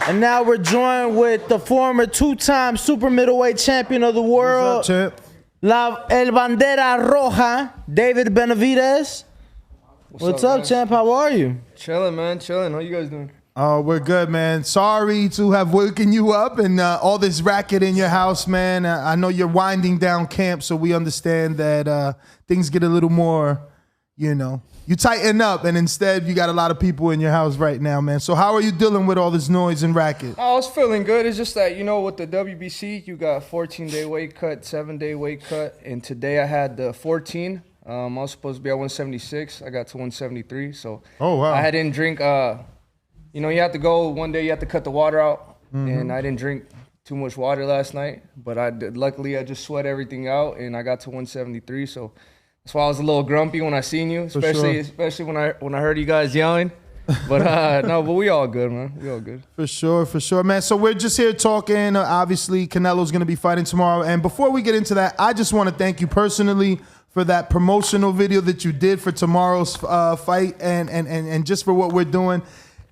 And now we're joined with the former two-time super middleweight champion of the world. What's up, champ? El Bandera Roja, David Benavidez. What's up, champ? How are you? Chilling, man. Chilling. How you guys doing? Oh, we're good, man. Sorry to have woken you up and all this racket in your house, man. I know you're winding down camp, so we understand that things get a little more, you tighten up, and instead you got a lot of people in your house right now, man. So how are you dealing with all this noise and racket? I was feeling good. It's just that, with the WBC, you got 14-day weight cut, 7-day weight cut, and today I had the 14. I was supposed to be at 176. I got to 173, so wow. I didn't drink. You have to go one day. You have to cut the water out, and I didn't drink too much water last night. But luckily I just sweat everything out, and I got to 173. So that's why I was a little grumpy when I seen you, especially when I heard you guys yelling. But no, but we all good, man. We all good. For sure, man. So we're just here talking. Obviously, Canelo's going to be fighting tomorrow. And before we get into that, I just want to thank you personally for that promotional video that you did for tomorrow's fight and just for what we're doing.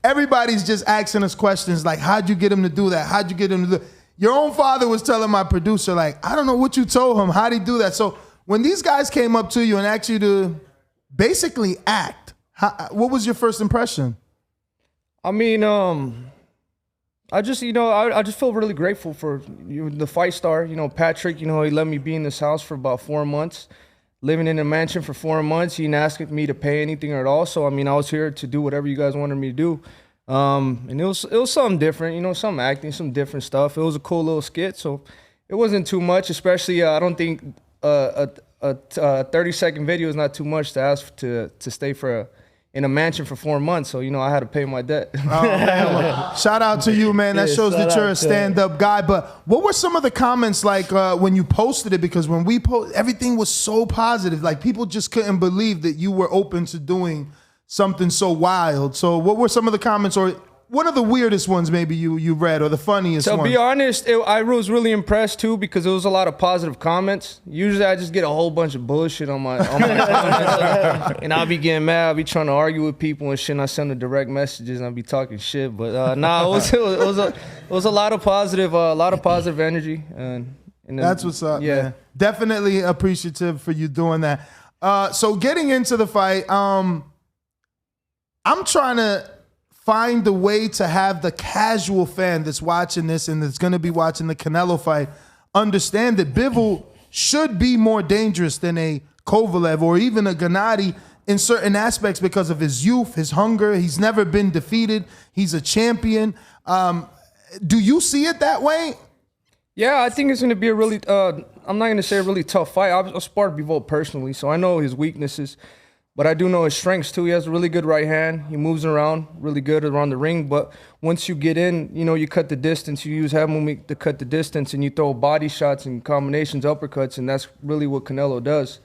Everybody's just asking us questions like, how'd you get him to do that? How'd you get him to do that? Your own father was telling my producer, like, I don't know what you told him. How'd he do that? So when these guys came up to you and asked you to basically act, what was your first impression? I mean, I just feel really grateful for the fight star. Patrick, he let me be in this house for about 4 months. Living in a mansion for 4 months, he didn't ask me to pay anything at all. So I was here to do whatever you guys wanted me to do, and it was something different, some acting, some different stuff. It was a cool little skit, so it wasn't too much. Especially, I don't think a 30-second video is not too much to ask to stay in a mansion for 4 months. So I had to pay my debt. Oh, man. Well, shout out to you, man. That shows that you're a stand-up guy. But what were some of the comments like when you posted it? Because when we posted, everything was so positive. Like, people just couldn't believe that you were open to doing something so wild. So what were some of the comments, or one of the weirdest ones maybe you read, or the funniest one? To be honest, I was really impressed too, because there was a lot of positive comments. Usually I just get a whole bunch of bullshit on my comments, and I'll be getting mad. I'll be trying to argue with people and shit, and I send the direct messages and I'll be talking shit. But it was a lot of positive energy. And that's what's up, yeah. Man. Definitely appreciative for you doing that. So getting into the fight, I'm trying to find a way to have the casual fan that's watching this and that's going to be watching the Canelo fight understand that Bivol should be more dangerous than a Kovalev or even a Gennady in certain aspects because of his youth, his hunger. He's never been defeated. He's a champion. Do you see it that way? Yeah, I think it's going to be a really, I'm not going to say a really tough fight. I've sparred Bivol personally, so I know his weaknesses. But I do know his strengths too. He has a really good right hand. He moves around really good around the ring. But once you get in, you cut the distance. You use head movement to cut the distance, and you throw body shots and combinations, uppercuts, and that's really what Canelo does.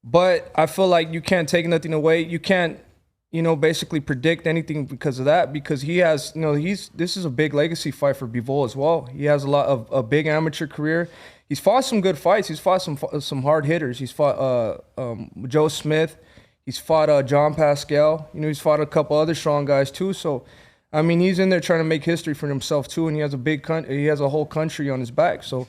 But I feel like you can't take nothing away. You can't, basically predict anything because of that. Because he has, this is a big legacy fight for Bivol as well. He has a big amateur career. He's fought some good fights. He's fought some hard hitters. He's fought Joe Smith. He's fought John Pascal. He's fought a couple other strong guys too. So, he's in there trying to make history for himself too. And he has he has a whole country on his back. So,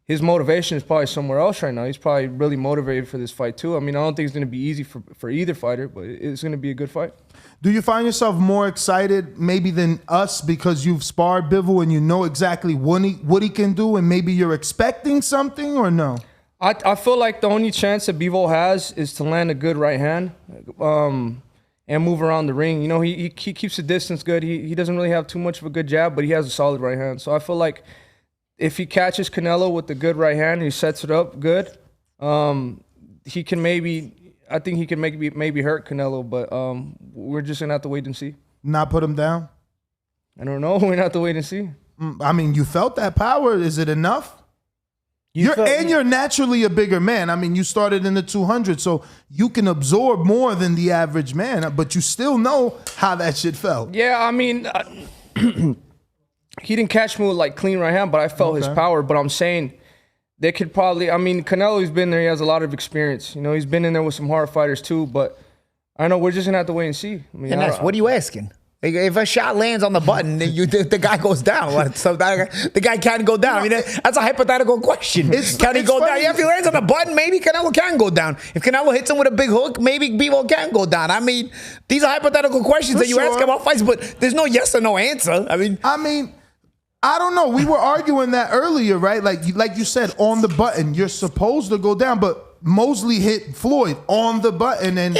his motivation is probably somewhere else right now. He's probably really motivated for this fight too. I don't think it's going to be easy for either fighter, but it's going to be a good fight. Do you find yourself more excited maybe than us because you've sparred Bivol and you know exactly what he can do, and maybe you're expecting something, or no? I feel like the only chance that Bivol has is to land a good right hand and move around the ring. He keeps the distance good. He doesn't really have too much of a good jab, but he has a solid right hand. So I feel like if he catches Canelo with a good right hand and he sets it up good, he can I think he can maybe hurt Canelo, but we're just going to have to wait and see. Not put him down? I don't know. We're going to have to wait and see. You felt that power. Is it enough? You're naturally a bigger man. You started in the 200, so you can absorb more than the average man, but you still know how that shit felt. Yeah, he didn't catch me with clean right hand, but I felt his power. But I'm saying they could probably, Canelo's been there. He has a lot of experience. He's been in there with some hard fighters too. But I know we're just going to have to wait and see. And that's, what are you asking? Like, if a shot lands on the button, then the guy goes down. So the guy can't go down. I mean, that's a hypothetical question. Can he go down? Yeah, if he lands on the button, maybe Canelo can go down. If Canelo hits him with a big hook, maybe Bivol can go down. I mean, these are hypothetical questions that you ask about fights, but there's no yes or no answer. I mean, I don't know. We were arguing that earlier, right? Like you said, on the button, you're supposed to go down, but Mosley hit Floyd on the button, and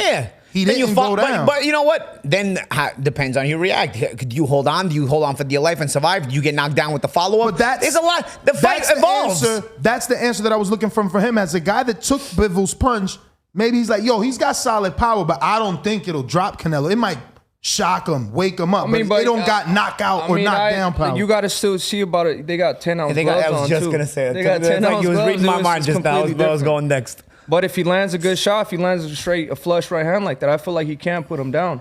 he didn't go down. But you know what? Then depends on how you react. Could you hold on? Do you hold on for dear life and survive? Do you get knocked down with the follow-up? But there's a lot. The fight evolves. That's the answer that I was looking for him. As a guy that took Bivol's punch, maybe he's like, yo, he's got solid power, but I don't think it'll drop Canelo. It might shock him, wake him up, but they don't got knockout or knockdown power. You got to still see about it. They got 10-ounce gloves on, I was just going to say it. They got 10-ounce gloves. You was reading my mind just now. I was going next. But if he lands a good shot, if he lands a flush right hand like that, I feel like he can put him down.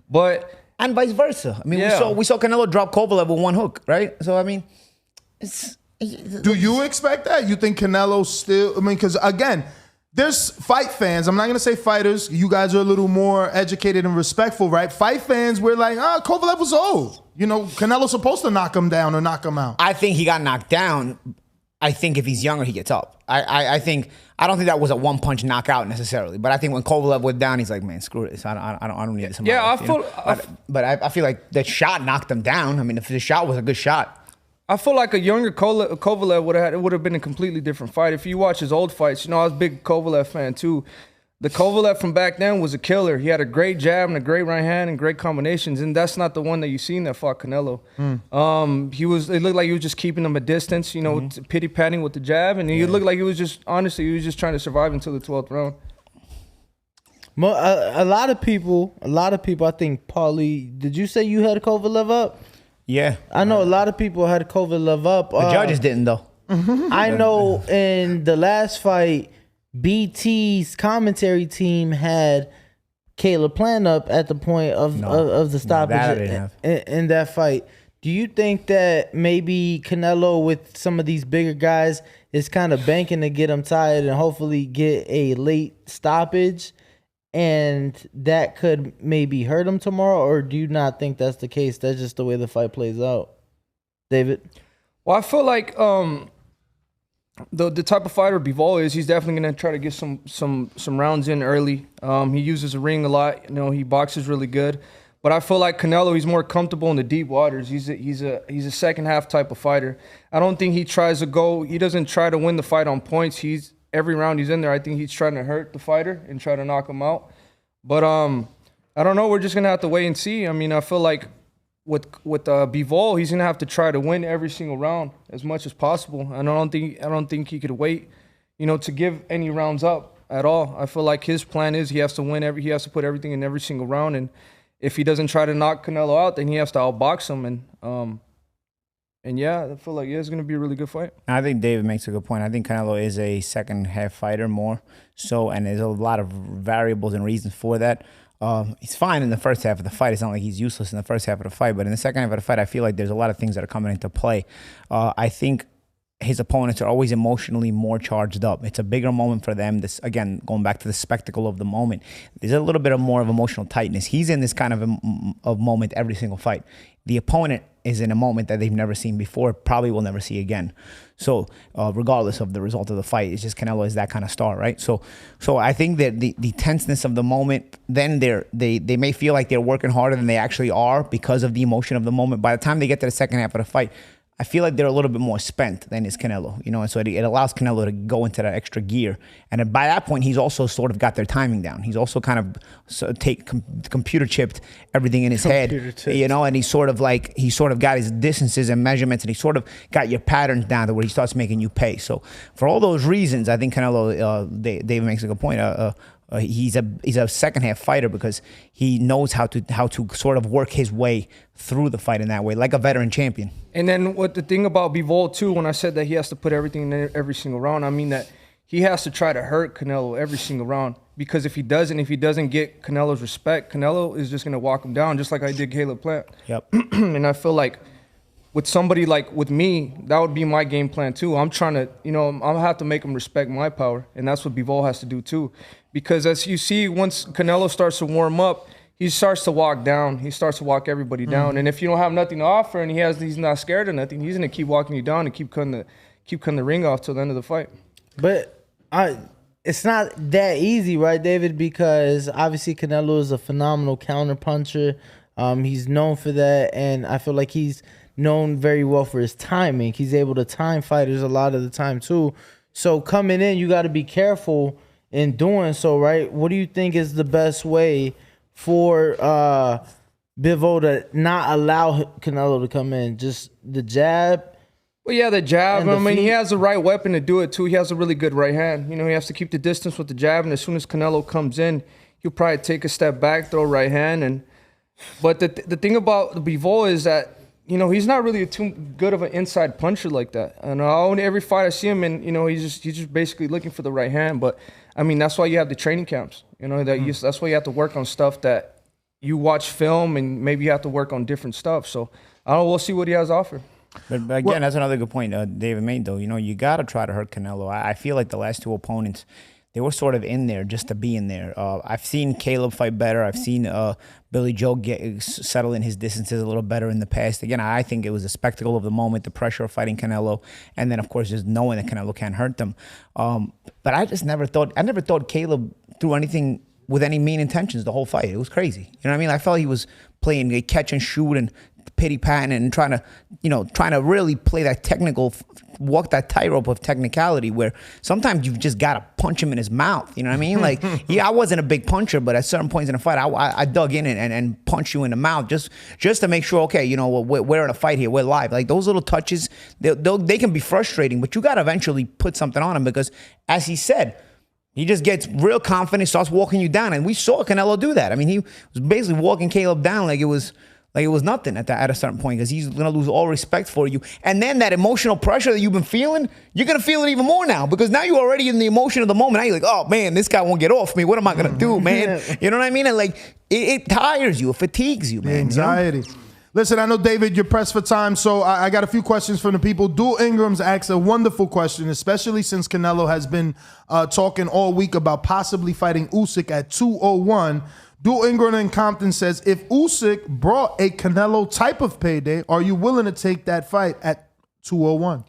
But and vice versa. I mean, we saw Canelo drop Kovalev with one hook, right? So I mean, do you expect that? You think Canelo still? I mean, because again, there's fight fans. I'm not gonna say fighters. You guys are a little more educated and respectful, right? Fight fans, we're like, Kovalev was old. You know, Canelo's supposed to knock him down or knock him out. I think he got knocked down. I think if he's younger, he gets up. I don't think that was a one-punch knockout necessarily, but I think when Kovalev went down, he's like, man, screw this. I don't need this in my life. But I feel like that shot knocked him down. I mean, if the shot was a good shot. I feel like a younger Kovalev would have been a completely different fight. If you watch his old fights, you know, I was a big Kovalev fan too. The Kovalev from back then was a killer. He had a great jab and a great right hand and great combinations, and that's not the one that you seen that fought Canelo. It looked like he was just keeping him a distance, you know, pity patting with the jab, and he looked like he was just trying to survive until the 12th round. A lot of people, I think, Paulie, did you say you had Kovalev up? Yeah. I know a lot of people had Kovalev up. The judges didn't, though. I know in the last fight, BT's commentary team had Caleb Plant up at the point of the stoppage in that fight. Do you think that maybe Canelo with some of these bigger guys is kind of banking to get him tired and hopefully get a late stoppage, and that could maybe hurt him tomorrow? Or do you not think that's the case? That's just the way the fight plays out, David? Well, I feel like the type of fighter Bivol is, he's definitely going to try to get some rounds in early. He uses a ring a lot. You know, he boxes really good. But I feel like Canelo, he's more comfortable in the deep waters. He's a second half type of fighter. I don't think he tries to go. He doesn't try to win the fight on points. Every round he's in there, I think he's trying to hurt the fighter and try to knock him out. But I don't know. We're just gonna have to wait and see. I mean, I feel like with Bivol, he's gonna have to try to win every single round as much as possible. And I don't think he could wait, you know, to give any rounds up at all. I feel like his plan is he has to put everything in every single round, and if he doesn't try to knock Canelo out, then he has to outbox him. And yeah, I feel like it's gonna be a really good fight. I think David makes a good point. I think Canelo is a second half fighter more so, and there's a lot of variables and reasons for that. He's fine in the first half of the fight. It's not like he's useless in the first half of the fight, but in the second half of the fight, I feel like there's a lot of things that are coming into play. I think his opponents are always emotionally more charged up. It's a bigger moment for them. This, again, going back to the spectacle of the moment, there's a little bit of more of emotional tightness. He's in this kind of moment every single fight. The opponent is in a moment that they've never seen before, probably will never see again. So regardless of the result of the fight, it's just Canelo is that kind of star, right? So I think that the tenseness of the moment, then they may feel like they're working harder than they actually are because of the emotion of the moment. By the time they get to the second half of the fight, I feel like they're a little bit more spent than is Canelo, you know, and so it allows Canelo to go into that extra gear. And by that point, he's also sort of got their timing down. He's also kind of computer chipped everything in his head, you know, and he's sort of got his distances and measurements, and he sort of got your patterns down to where he starts making you pay. So for all those reasons, I think Canelo, David makes a good point. He's a second half fighter because he knows how to sort of work his way through the fight in that way, like a veteran champion. And then what the thing about Bivol too, when I said that he has to put everything in every single round, I mean that he has to try to hurt Canelo every single round, because if he doesn't get Canelo's respect, Canelo is just gonna walk him down, just like I did Caleb Plant. Yep. And I feel like with somebody like with me, that would be my game plan too. I'm trying to, you know, I'm gonna have to make him respect my power, and that's what Bivol has to do too. Because as you see, once Canelo starts to warm up, he starts to walk down. He starts to walk everybody down. And if you don't have nothing to offer and he's not scared of nothing, he's gonna keep walking you down and keep cutting the ring off till the end of the fight. But it's not that easy, right, David? Because obviously Canelo is a phenomenal counter puncher. He's known for that, and I feel like he's known very well for his timing. He's able to time fighters a lot of the time too. So coming in, you got to be careful in doing so, right? What do you think is the best way for Bivol to not allow Canelo to come in? Just the jab? Well, yeah, the jab. I mean, he has the right weapon to do it too. He has a really good right hand. You know, he has to keep the distance with the jab, and as soon as Canelo comes in, he'll probably take a step back, throw right hand. But the thing about Bivol is that, you know, he's not really too good of an inside puncher like that. And every fight I see him in, you know, he's just basically looking for the right hand. But I mean, that's why you have the training camps. You know, that's why you have to work on stuff that you watch film, and maybe you have to work on different stuff. So I don't know. We'll see what he has to offer. But again, that's another good point David made, though. You know, you got to try to hurt Canelo. I feel like the last two opponents, they were sort of in there just to be in there. I've seen Caleb fight better. I've seen Billy Joe settle in his distances a little better in the past. Again, I think it was a spectacle of the moment, the pressure of fighting Canelo, and then, of course, just knowing that Canelo can't hurt them. But I just never thought Caleb threw anything with any mean intentions the whole fight. It was crazy. You know what I mean? I felt he was playing a catch and shoot and pity-patting and trying to really play that walk that tightrope of technicality where sometimes you've just got to punch him in his mouth. You know what I mean? Like, yeah, I wasn't a big puncher, but at certain points in the fight, I dug in and punched you in the mouth just to make sure, okay, you know, we're in a fight here. We're live. Like, those little touches, they can be frustrating, but you got to eventually put something on him because, as he said, he just gets real confident, starts walking you down. And we saw Canelo do that. I mean, he was basically walking Caleb down like it was nothing at a certain point because he's going to lose all respect for you. And then that emotional pressure that you've been feeling, you're going to feel it even more now because now you're already in the emotion of the moment. Now you're like, oh, man, this guy won't get off me. What am I going to do, man? You know what I mean? And like, it tires you. It fatigues you, man. The anxiety. You know? Listen, I know, David, you're pressed for time, so I got a few questions from the people. Dual Ingram's asked a wonderful question, especially since Canelo has been talking all week about possibly fighting Usyk at 201. Dual Ingram in Compton says, if Usyk brought a Canelo type of payday, are you willing to take that fight at 201?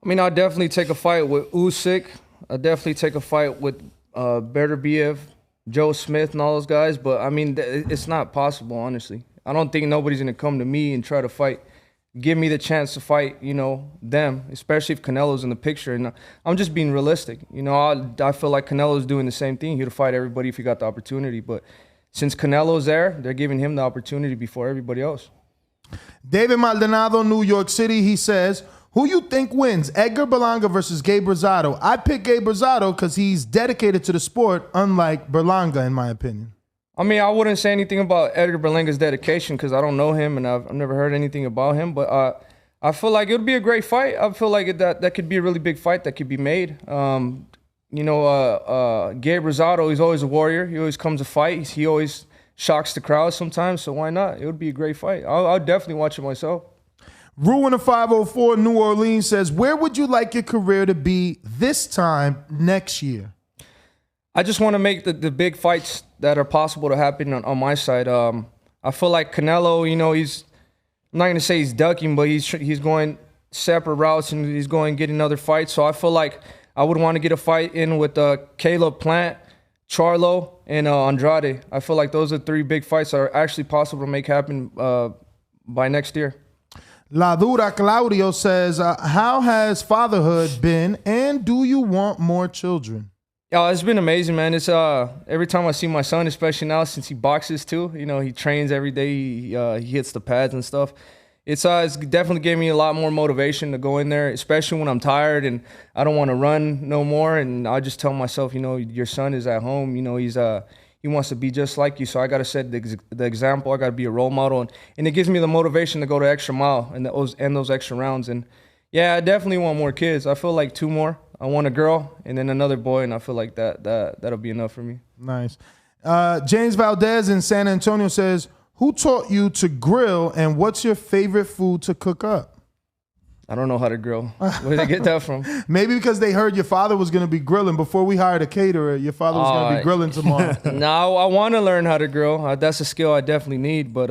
I mean, I'll definitely take a fight with Usyk. I'll definitely take a fight with Benavidez, Joe Smith, and all those guys. But, I mean, it's not possible, honestly. I don't think nobody's going to come to me and try to fight, give me the chance to fight, you know, them, especially if Canelo's in the picture. And I'm just being realistic. You know, I feel like Canelo's doing the same thing. He'd fight everybody if he got the opportunity. But since Canelo's there, they're giving him the opportunity before everybody else. David Maldonado, New York City, he says, who you think wins, Edgar Berlanga versus Gabe Rosado? I pick Gabe Rosado because he's dedicated to the sport, unlike Berlanga, in my opinion. I mean, I wouldn't say anything about Edgar Berlanga's dedication because I don't know him and I've never heard anything about him. But I feel like it would be a great fight. I feel like that could be a really big fight that could be made. You know, Gabe Rosado, he's always a warrior. He always comes to fight. He always shocks the crowd sometimes. So why not? It would be a great fight. I'll definitely watch it myself. Ruin of 504 New Orleans says, where would you like your career to be this time next year? I just want to make the big fights that are possible to happen on my side. I feel like Canelo, you know, I'm not going to say he's ducking, but he's going separate routes and he's going getting other fights. So I feel like I would want to get a fight in with Caleb Plant, Charlo, and Andrade. I feel like those are three big fights that are actually possible to make happen by next year. La Dura Claudio says, how has fatherhood been and do you want more children? Yeah, it's been amazing, man. It's every time I see my son, especially now since he boxes too, you know, he trains every day, he hits the pads and stuff. It's definitely gave me a lot more motivation to go in there, especially when I'm tired and I don't want to run no more. And I just tell myself, you know, your son is at home, you know, he wants to be just like you. So I got to set the example. I got to be a role model. And it gives me the motivation to go the extra mile and those extra rounds. And yeah, I definitely want more kids. I feel like 2 more. I want a girl and then another boy, and I feel like that'll be enough for me. Nice. James Valdez in San Antonio says, who taught you to grill and what's your favorite food to cook up? I don't know how to grill. Where did they get that from? Maybe because they heard your father was going to be grilling before we hired a caterer. Your father was going to be grilling tomorrow. No, I want to learn how to grill. That's a skill I definitely need, but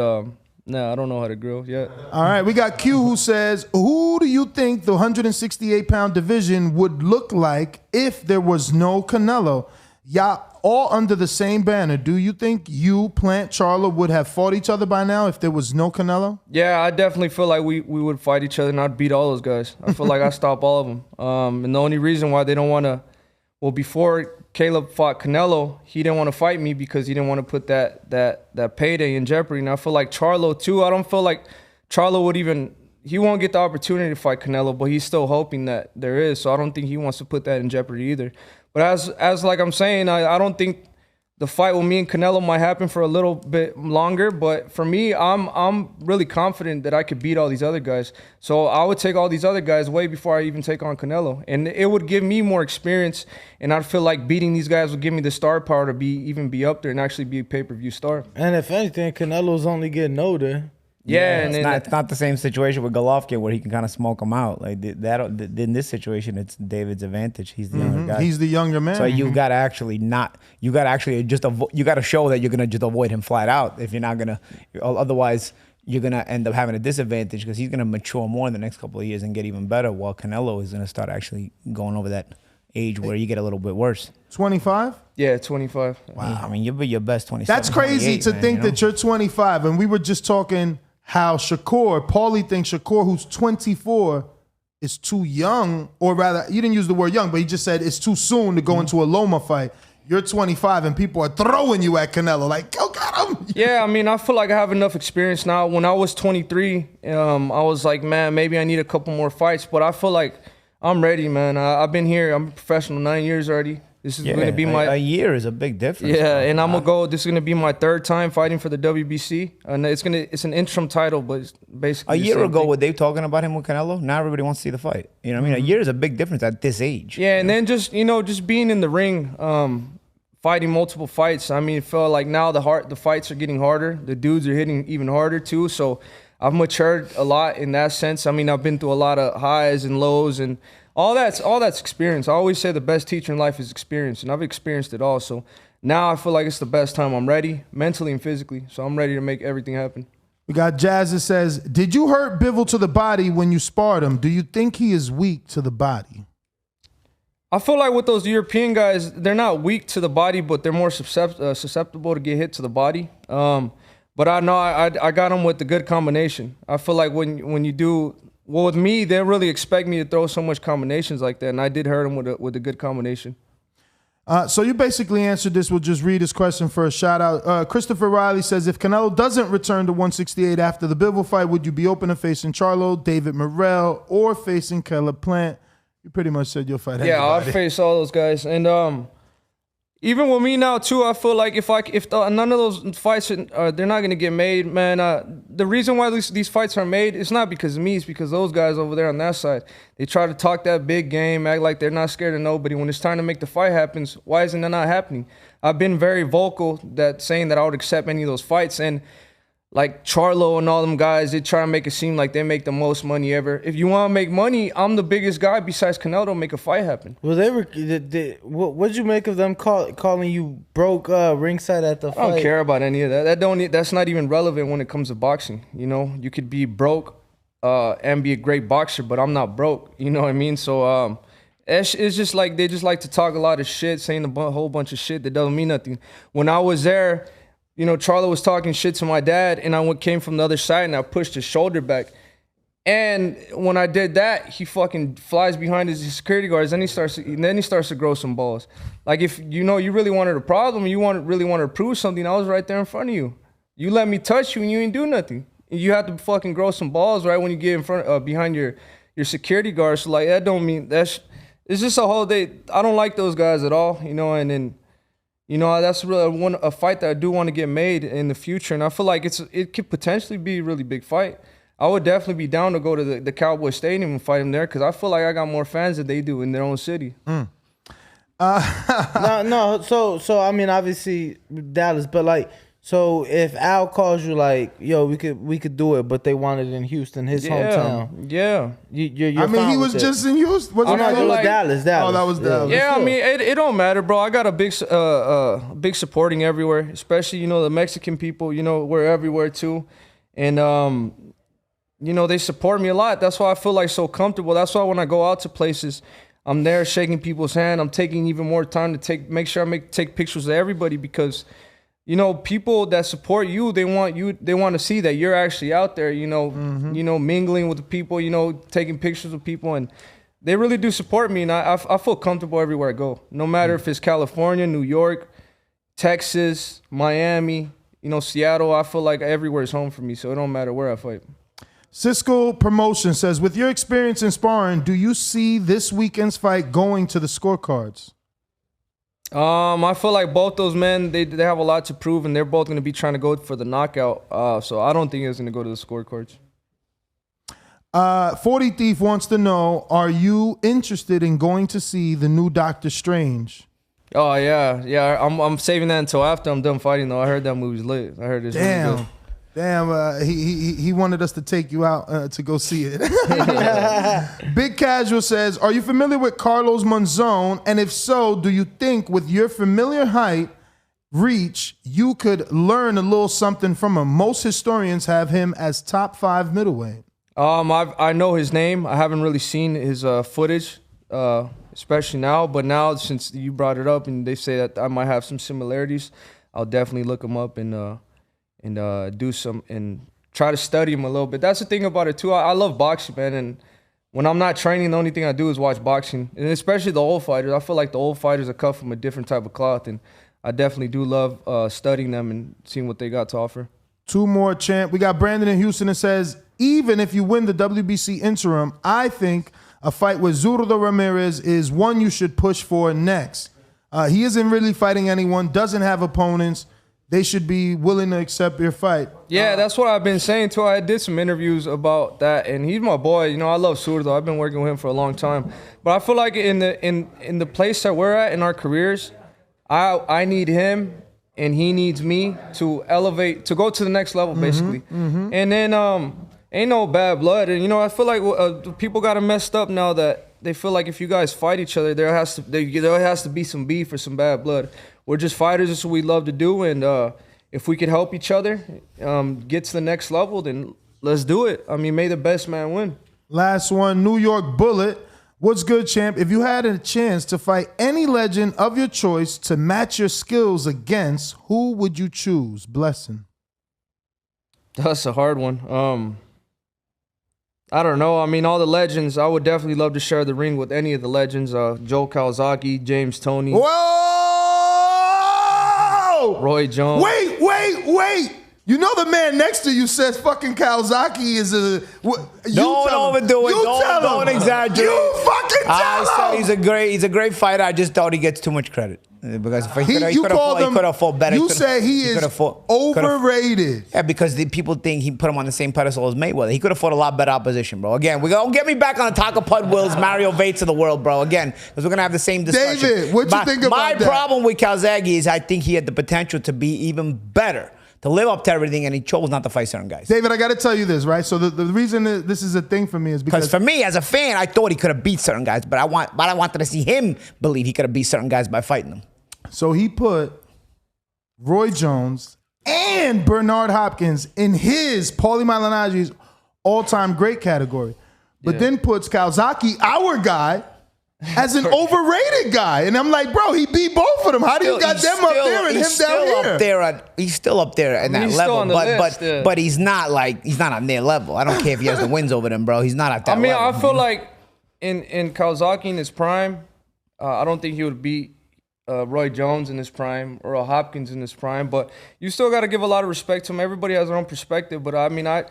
no, I don't know how to grill yet. All right, we got Q who says, who do you think the 168-pound division would look like if there was no Canelo? Yeah, all under the same banner. Do you think you, Plant, Charlo would have fought each other by now if there was no Canelo? Yeah, I definitely feel like we would fight each other and I'd beat all those guys. I feel like I stop all of them. And the only reason why they don't want to, well, before Caleb fought Canelo, he didn't want to fight me because he didn't want to put that payday in jeopardy. And I feel like Charlo too. I don't feel like Charlo would even, he won't get the opportunity to fight Canelo, but he's still hoping that there is. So I don't think he wants to put that in jeopardy either. But as like I'm saying, I don't think the fight with me and Canelo might happen for a little bit longer. But for me, I'm really confident that I could beat all these other guys. So I would take all these other guys way before I even take on Canelo. And it would give me more experience. And I'd feel like beating these guys would give me the star power to even be up there and actually be a pay-per-view star. And if anything, Canelo's only getting older. Yeah, and it's not the same situation with Golovkin where he can kind of smoke him out. Like that, in this situation, it's David's advantage. He's the younger guy. He's the younger man. So you got to actually you got to show that you're gonna just avoid him flat out. If you're not gonna, otherwise you're gonna end up having a disadvantage because he's gonna mature more in the next couple of years and get even better. While Canelo is gonna start actually going over that age where you get a little bit worse. 25? Yeah, 25. Wow, I mean you'll be your best 27. That's crazy to think that you're 25, and we were just talking. How Paulie thinks Shakur, who's 24, is too young, or rather, you didn't use the word young, but he just said it's too soon to go into a Loma fight. You're 25 and people are throwing you at Canelo, like, go get him. Yeah, I mean, I feel like I have enough experience now. When I was 23, I was like, man, maybe I need a couple more fights, but I feel like I'm ready, man. I've been here. I'm a professional 9 years already. This is going to be a year is a big difference. Yeah, and I'm gonna go. This is gonna be my third time fighting for the WBC, and it's an interim title, but it's basically a year ago. Were they talking about him with Canelo? Now everybody wants to see the fight. You know what I mean? A year is a big difference at this age. Yeah, and then just being in the ring, fighting multiple fights. I mean, it felt like now the fights are getting harder. The dudes are hitting even harder too. So I've matured a lot in that sense. I mean, I've been through a lot of highs and lows and. All that's experience. I always say the best teacher in life is experience, and I've experienced it all. So now I feel like it's the best time. I'm ready, mentally and physically, so I'm ready to make everything happen. We got Jazz that says, did you hurt Bivol to the body when you sparred him? Do you think he is weak to the body? I feel like with those European guys, they're not weak to the body, but they're more susceptible to get hit to the body. But I know I got them with the good combination. I feel like when you do... Well, with me, they really expect me to throw so much combinations like that, and I did hurt him with a good combination. So you basically answered this. We'll just read his question for a shout-out. Christopher Riley says, if Canelo doesn't return to 168 after the Bivol fight, would you be open to facing Charlo, David Morrell, or facing Caleb Plant? You pretty much said you'll fight anybody. Yeah, I'll face all those guys. And even with me now, too, I feel like if none of those fights, they're not going to get made, man. The reason why these fights are made, it's not because of me. It's because those guys over there on that side, they try to talk that big game, act like they're not scared of nobody. When it's time to make the fight happen, why isn't that not happening? I've been very vocal saying that I would accept any of those fights. And like Charlo and all them guys, they try to make it seem like they make the most money ever. If you want to make money, I'm the biggest guy besides Canelo to make a fight happen. Well, what'd you make of them calling you broke ringside at the fight? I don't care about any of that. That's not even relevant when it comes to boxing. You know, you could be broke and be a great boxer, but I'm not broke. You know what I mean? So it's just like they just like to talk a lot of shit, saying a whole bunch of shit that doesn't mean nothing. When I was there, you know, Charlo was talking shit to my dad, and I came from the other side, and I pushed his shoulder back. And when I did that, he fucking flies behind his security guards, and then he starts to grow some balls. Like, if you really wanted a problem, really wanted to prove something, I was right there in front of you. You let me touch you, and you ain't do nothing. You have to fucking grow some balls right when you get in front behind your security guards. So like that don't mean it's just a whole day. I don't like those guys at all, you know, and then. You know, that's really a fight that I do want to get made in the future. And I feel like it could potentially be a really big fight. I would definitely be down to go to the Cowboy Stadium and fight them there because I feel like I got more fans than they do in their own city. No. So I mean, obviously Dallas, but like So if Al calls you like, yo, we could do it, but they wanted it in Houston, his hometown. Yeah. You're I mean, he was just in Houston. Was it Dallas. Oh, that was Dallas. Yeah, I mean, it don't matter, bro. I got a big supporting everywhere, especially, the Mexican people, we're everywhere too. And, they support me a lot. That's why I feel like so comfortable. That's why when I go out to places, I'm there shaking people's hand. I'm taking even more time to make sure I take pictures of everybody because, people that support you, they want to see that you're actually out there, mingling with the people, taking pictures with people, and they really do support me, and I feel comfortable everywhere I go. No matter if it's California, New York, Texas, Miami, Seattle, I feel like everywhere is home for me, so it don't matter where I fight. Cisco Promotion says, with your experience in sparring, do you see this weekend's fight going to the scorecards? I feel like both those men, they have a lot to prove, and they're both going to be trying to go for the knockout. So I don't think it's going to go to the scorecards. 40 Thief wants to know, are you interested in going to see the new Doctor Strange? Oh, yeah. I'm saving that until after I'm done fighting, though. I heard that movie's lit. I heard it's really good. Damn, he wanted us to take you out to go see it. Big Casual says, are you familiar with Carlos Monzon? And if so, do you think with your familiar height, reach, you could learn a little something from him? Most historians have him as top 5 middleweight. I know his name. I haven't really seen his footage, especially now. But now, since you brought it up and they say that I might have some similarities, I'll definitely look him up and do some and try to study him a little bit. That's the thing about it too. I love boxing, man, and when I'm not training, the only thing I do is watch boxing, and especially the old fighters. I feel like the old fighters are cut from a different type of cloth, and I definitely do love studying them and seeing what they got to offer. 2 more, champ. We got Brandon in Houston that says, even if you win the WBC interim, I think a fight with Zurdo Ramirez is one you should push for next. He isn't really fighting anyone, doesn't have opponents. They should be willing to accept your fight. Yeah, that's what I've been saying too. I did some interviews about that, and he's my boy. I love Zurdo. I've been working with him for a long time. But I feel like in the place that we're at in our careers, I need him and he needs me to elevate, to go to the next level, basically. And then ain't no bad blood. And I feel like people got it messed up now that they feel like if you guys fight each other, there has to be some beef or some bad blood. We're just fighters. This is what we love to do, and if we could help each other get to the next level, then let's do it. I mean, may the best man win. Last one, New York Bullet. What's good, champ? If you had a chance to fight any legend of your choice to match your skills against, who would you choose? Blessing. That's a hard one. I don't know. I mean, all the legends, I would definitely love to share the ring with any of the legends. Joe Calzaghe, James Toney. Whoa! Roy Jones. Wait. The man next to you says fucking Calzaghe is a... Don't overdo it. Don't exaggerate. You fucking tell him. He's a great fighter. I just thought he gets too much credit. Because if he could have fought better. You say he is overrated. Yeah, because the people think he put him on the same pedestal as Mayweather. He could have fought a lot better opposition, bro. Again, don't get me back on the Taco Pud Wills, Mario Vates of the world, bro. Again, because we're going to have the same discussion. David, what you think about that? My problem with Calzaghe is I think he had the potential to be even better, to live up to everything, and he chose not to fight certain guys. David, I got to tell you this, right? So the reason that this is a thing for me is because for me, as a fan, I thought he could have beat certain guys, but I wanted to see him believe he could have beat certain guys by fighting them. So he put Roy Jones and Bernard Hopkins in his Paulie Malignaggi's all-time great category, but then puts Calzaghe, our guy, as an overrated guy. And I'm like, bro, he beat both of them. How do you got them up there and him down here? He's still up there at that level, but he's not on their level. I don't care if he has the wins over them, bro. He's not at that level. I feel like in Calzaghe in his prime, I don't think he would beat Roy Jones in his prime or Hopkins in his prime, but you still got to give a lot of respect to him. Everybody has their own perspective, but I mean, I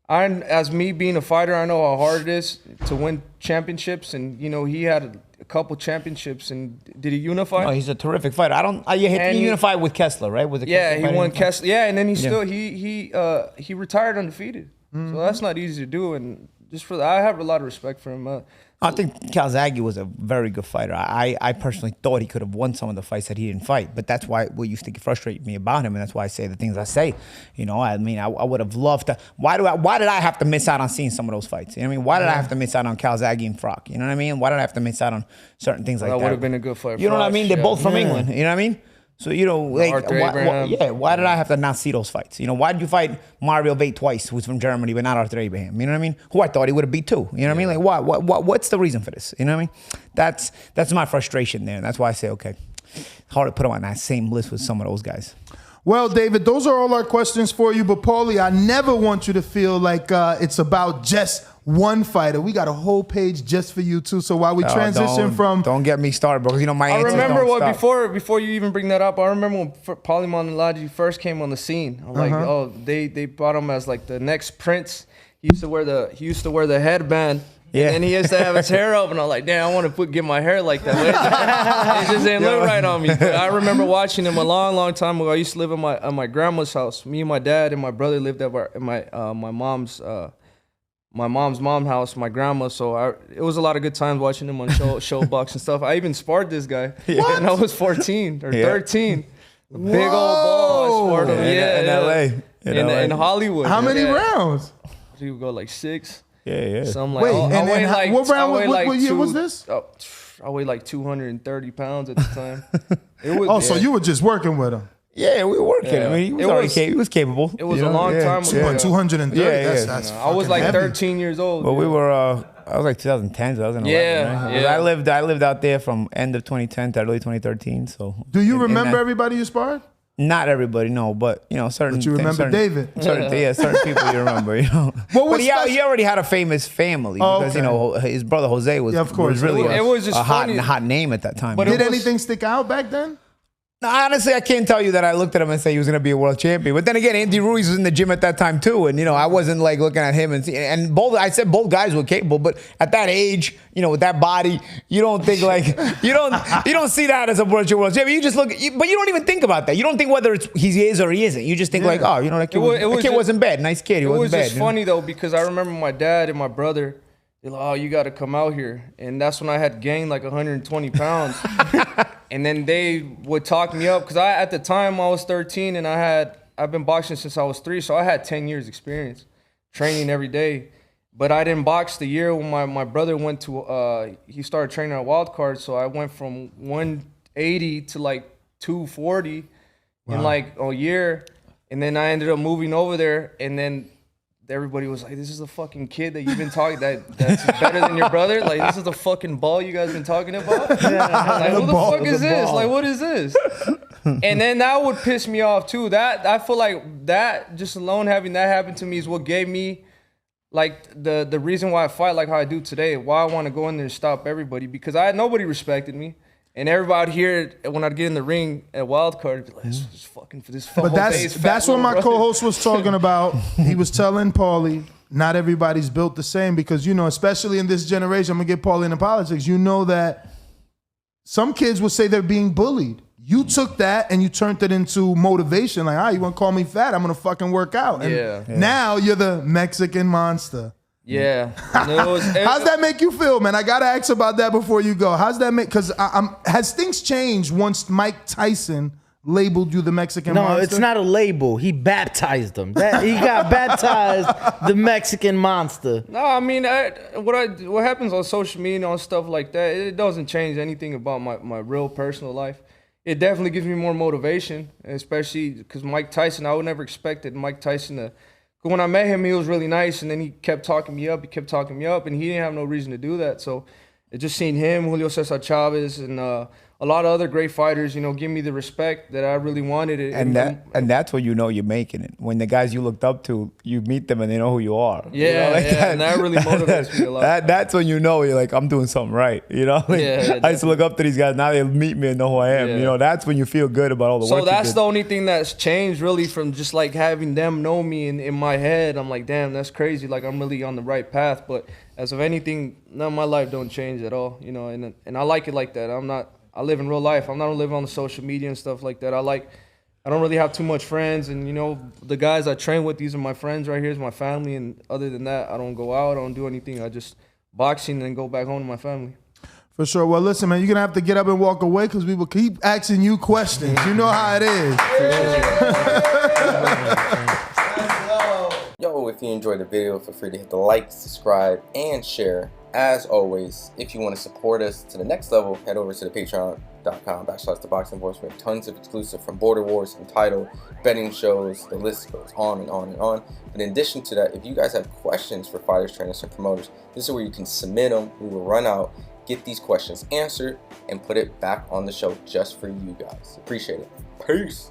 as me being a fighter, I know how hard it is to win championships, and he had a couple championships. And did he unify? Oh, he's a terrific fighter. He unified with Kessler, right? He won Kessler. Yeah, and then he retired undefeated. So that's not easy to do, and just for that, I have a lot of respect for him. I think Calzaghe was a very good fighter. I personally thought he could have won some of the fights that he didn't fight, but that's why what used to frustrate me about him, and that's why I say the things I say. You know, I mean, I would have loved to. Why did I have to miss out on seeing some of those fights? You know what I mean? Why did I have to miss out on Calzaghe and Frock? You know what I mean? Why did I have to miss out on certain things like that? That would have been a good fight. You know what I mean? They're both from England. You know what I mean? So, you know, like, why did I have to not see those fights? You know, why did you fight Mario Veit twice, who's from Germany, but not Arthur Abraham? You know what I mean? Who I thought he would have beat too. You know what I mean? Like, what's the reason for this? You know what I mean? That's my frustration there. And that's why I say, okay, hard to put him on that same list with some of those guys. Well, David, those are all our questions for you. But, Paulie, I never want you to feel like it's about just one fighter. We got a whole page just for you, too. So while we transition from... Don't get me started, bro. You know, my answers remember don't stop. before you even bring that up, I remember when Paulie Malignaggi first came on the scene. I'm like, oh, they brought him as like the next Prince. He used to wear the headband. Yeah. And he used to have his hair up, and I'm like, damn, I want to get my hair like that. It just didn't look right on me. But I remember watching him a long, long time ago. I used to live at my grandma's house. Me and my dad and my brother lived at my mom's mom's house, my grandma. So it was a lot of good times watching him on Showbox and stuff. I even sparred this guy when I was 14 or 13. Big old ball. I sparred him. In LA. In Hollywood. How many rounds? He would go like 6. Yeah. So I'm like, wait, what round? What year was this? I weighed like 230 pounds at the time. So you were just working with him. Yeah, we were working. Yeah. I mean, he was capable. It was a long time ago. 230. That's I was like heavy. 13 years old. Well, we were. I was like 2010, 2011. Right? I lived out there from end of 2010 to early 2013. So. Do you remember everybody you sparred? Not everybody, no, but you know, certain. But you remember David? Certain people you remember, you know. But he already had a famous family because you know his brother Jose was really a hot name at that time. But did anything stick out back then? No, honestly, I can't tell you that I looked at him and say he was going to be a world champion. But then again, Andy Ruiz was in the gym at that time too, and you know, I wasn't like looking at him and both. I said both guys were capable, but at that age, you know, with that body, you don't think like you don't see that as a world champion. You just look, but you don't even think about that. You don't think whether he is or he isn't. You just think like, oh, you know, that kid wasn't bad, nice kid. He wasn't bad. It was just funny though because I remember my dad and my brother. They're like, oh, you got to come out here. And that's when I had gained like 120 pounds. And then they would talk me up. Because at the time, I was 13 and I've been boxing since I was 3. So I had 10 years experience training every day. But I didn't box the year when my brother went to, he started training at Wildcard. So I went from 180 to like 240 in like a year. And then I ended up moving over there. And then everybody was like, this is the fucking kid that you've been talking that's better than your brother. Like, this is the fucking ball you guys been talking about. Like, who the fuck is this? Like, what is this? And then that would piss me off too. That I feel like that just alone having that happen to me is what gave me like the reason why I fight like how I do today. Why I want to go in there and stop everybody because nobody respected me. And everybody here, when I'd get in the ring at Wildcard, be like, this is fucking for this fucking. But that's what my co-host was talking about. He was telling Paulie, not everybody's built the same because, you know, especially in this generation, I'm going to get Paulie into politics, you know that some kids will say they're being bullied. You took that and you turned it into motivation. Like, you want to call me fat? I'm going to fucking work out. And now you're the Mexican monster. Yeah. How's that make you feel, man? I got to ask about that before you go. How's that make, because has things changed once Mike Tyson labeled you the Mexican monster? No, it's not a label. He baptized him. He got baptized the Mexican monster. No, I mean, what happens on social media and on stuff like that, it doesn't change anything about my real personal life. It definitely gives me more motivation, especially because Mike Tyson, I would never expected Mike Tyson to. When I met him, he was really nice, and then he kept talking me up. And he didn't have no reason to do that. So it just seen him, Julio Cesar Chavez, and a lot of other great fighters, you know, give me the respect that I really wanted. And that's when you know you're making it. When the guys you looked up to, you meet them and they know who you are. Yeah, you know, like and that really motivates me a lot. That's when you know you're like, I'm doing something right. You know, like, I used to look up to these guys. Now they meet me and know who I am. You know, that's when you feel good about all the work. So that's the only thing that's changed really from just like having them know me in my head. I'm like, damn, that's crazy. Like I'm really on the right path. But as of anything, none of my life don't change at all. You know, and I like it like that. I live in real life. I'm not living on the social media and stuff like that. I like I don't really have too much friends, and you know, the guys I train with, these are my friends right here, is my family, and other than that, I don't go out, I don't do anything. I just boxing and then go back home to my family. For sure. Well, listen, man, you're going to have to get up and walk away because we will keep asking you questions. You know how it is. Yo, if you enjoyed the video, feel free to hit the like, subscribe, and share. As always, if you want to support us to the next level, head over to the patreon.com/ThaBoxingVoice. We have tons of exclusive from Border Wars, Untitled, betting shows, the list goes on and on and on. But in addition to that, if you guys have questions for fighters, trainers, and promoters, this is where you can submit them. We will run out, get these questions answered, and put it back on the show just for you guys. Appreciate it. Peace.